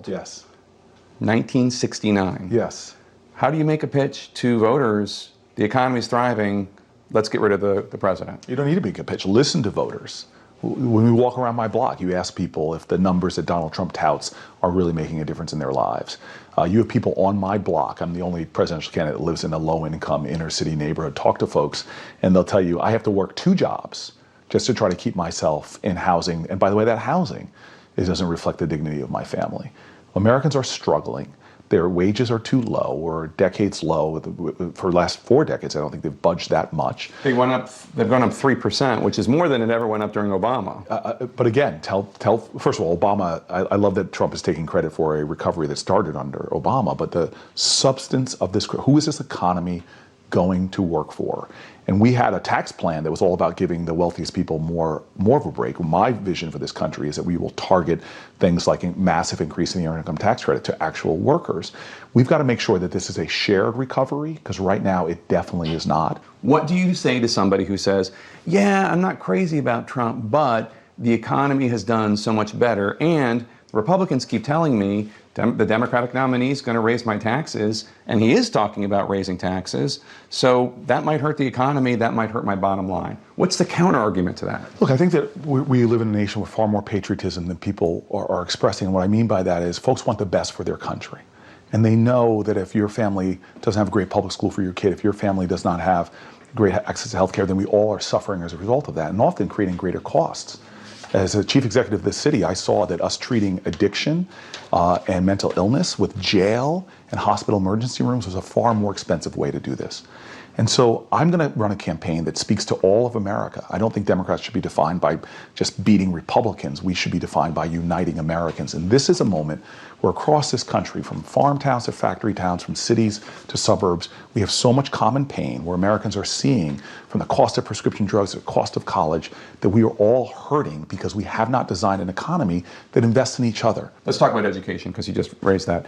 world. Yes. 1969. Yes. How do you make a pitch to voters, the economy's thriving, let's get rid of the president? You don't need to make a pitch. Listen to voters. When we walk around my block, you ask people if the numbers that Donald Trump touts are really making a difference in their lives. You have people on my block. I'm the only presidential candidate that lives in a low-income inner-city neighborhood. Talk to folks, and they'll tell you, I have to work 2 jobs just to try to keep myself in housing. And by the way, that housing, it doesn't reflect the dignity of my family. Americans are struggling. Their wages are too low, or decades low. For the last 4 decades, I don't think they've budged that much. They've gone up 3%, which is more than it ever went up during Obama. But again, first of all, Obama, I love that Trump is taking credit for a recovery that started under Obama, but the substance of this, who is this economy going to work for? And we had a tax plan that was all about giving the wealthiest people more of a break. My vision for this country is that we will target things like a massive increase in the earned income tax credit to actual workers. We've got to make sure that this is a shared recovery, because right now it definitely is not. What do you say to somebody who says, yeah, I'm not crazy about Trump, but the economy has done so much better, and the Republicans keep telling me the Democratic nominee is going to raise my taxes, and he is talking about raising taxes, so that might hurt the economy, that might hurt my bottom line. What's the counter argument to that? Look, I think that we live in a nation with far more patriotism than people are expressing, and what I mean by that is folks want the best for their country. And they know that if your family doesn't have a great public school for your kid, if your family does not have great access to health care, then we all are suffering as a result of that, and often creating greater costs. As a chief executive of the city, I saw that us treating addiction and mental illness with jail and hospital emergency rooms was a far more expensive way to do this. And so I'm going to run a campaign that speaks to all of America. I don't think Democrats should be defined by just beating Republicans. We should be defined by uniting Americans. And this is a moment where across this country, from farm towns to factory towns, from cities to suburbs, we have so much common pain where Americans are seeing, from the cost of prescription drugs to the cost of college, that we are all hurting because we have not designed an economy that invests in each other. Let's talk about education, because you just raised that.